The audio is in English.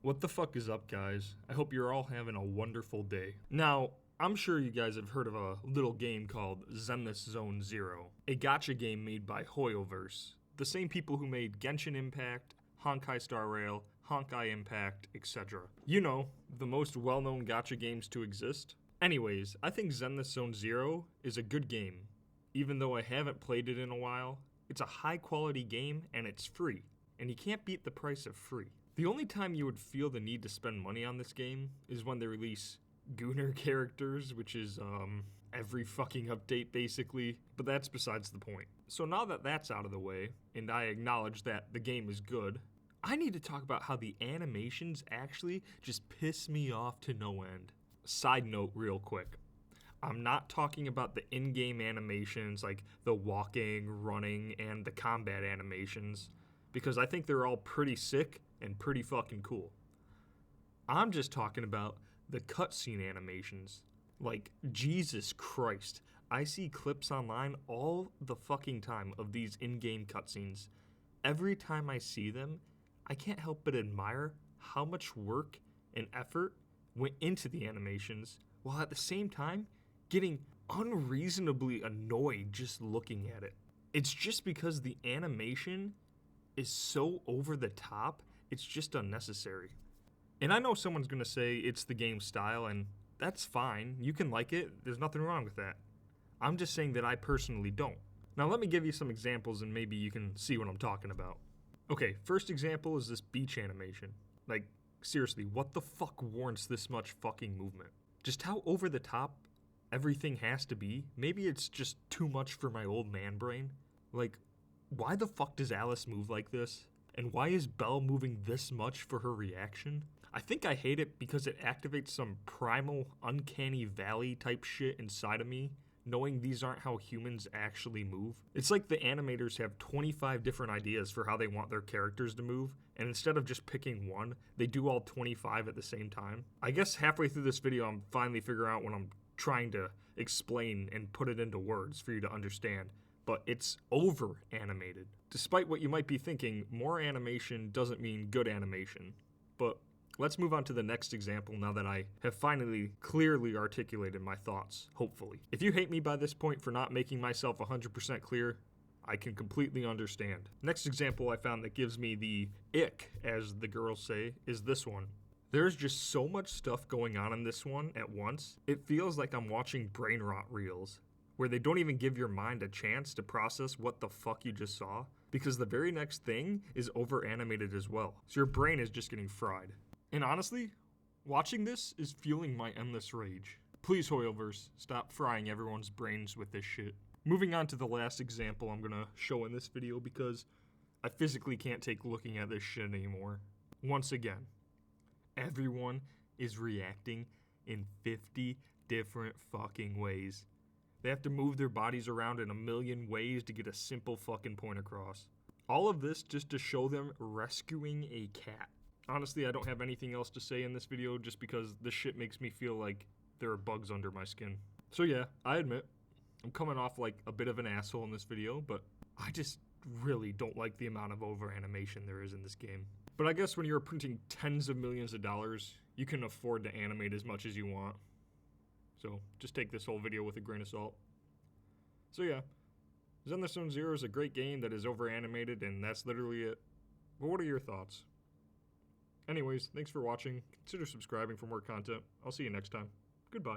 What the fuck is up, guys? I hope you're all having a wonderful day. Now, I'm sure you guys have heard of a little game called Zenless Zone Zero, a gacha game made by Hoyoverse, the same people who made Genshin Impact, Honkai Star Rail, Honkai Impact, etc. You know, the most well-known gacha games to exist. Anyways, I think Zenless Zone Zero is a good game. Even though I haven't played it in a while, it's a high-quality game and it's free, and you can't beat the price of free. The only time you would feel the need to spend money on this game is when they release Gooner characters, which is, every fucking update basically, but that's besides the point. So now that that's out of the way, and I acknowledge that the game is good, I need to talk about how the animations actually just piss me off to no end. Side note real quick. I'm not talking about the in-game animations like the walking, running, and the combat animations, because I think they're all pretty sick and pretty fucking cool. I'm just talking about the cutscene animations. Like, Jesus Christ, I see clips online all the fucking time of these in-game cutscenes. Every time I see them, I can't help but admire how much work and effort went into the animations, while at the same time getting unreasonably annoyed just looking at it. It's just because the animation is so over the top, it's just unnecessary. And I know someone's gonna say it's the game's style, and that's fine. You can like it, there's nothing wrong with that. I'm just saying that I personally don't. Now let me give you some examples and maybe you can see what I'm talking about. Okay, first example is this beach animation. Like, seriously, what the fuck warrants this much fucking movement? Just how over the top everything has to be? Maybe it's just too much for my old man brain. Like, why the fuck does Alice move like this? And why is Belle moving this much for her reaction? I think I hate it because it activates some primal, uncanny valley type shit inside of me, knowing these aren't how humans actually move. It's like the animators have 25 different ideas for how they want their characters to move, and instead of just picking one, they do all 25 at the same time. I guess halfway through this video, I'm finally figuring out what I'm trying to explain and put it into words for you to understand. But it's over animated. Despite what you might be thinking, more animation doesn't mean good animation. But let's move on to the next example now that I have finally clearly articulated my thoughts, hopefully. If you hate me by this point for not making myself 100% clear, I can completely understand. Next example I found that gives me the ick, as the girls say, is this one. There's just so much stuff going on in this one at once, it feels like I'm watching brain rot reels, where they don't even give your mind a chance to process what the fuck you just saw, because the very next thing is over animated as well. So your brain is just getting fried. And honestly, watching this is fueling my endless rage. Please, Hoyoverse, stop frying everyone's brains with this shit. Moving on to the last example I'm gonna show in this video because I physically can't take looking at this shit anymore. Once again, everyone is reacting in 50 different fucking ways. They have to move their bodies around in a million ways to get a simple fucking point across. All of this just to show them rescuing a cat. Honestly, I don't have anything else to say in this video just because this shit makes me feel like there are bugs under my skin. So yeah, I admit, I'm coming off like a bit of an asshole in this video, but I just really don't like the amount of over animation there is in this game. But I guess when you're printing tens of millions of dollars, you can afford to animate as much as you want. So just take this whole video with a grain of salt. So yeah, Zenless Zone Zero is a great game that is over animated, and that's literally it. But what are your thoughts? Anyways, thanks for watching. Consider subscribing for more content. I'll see you next time. Goodbye.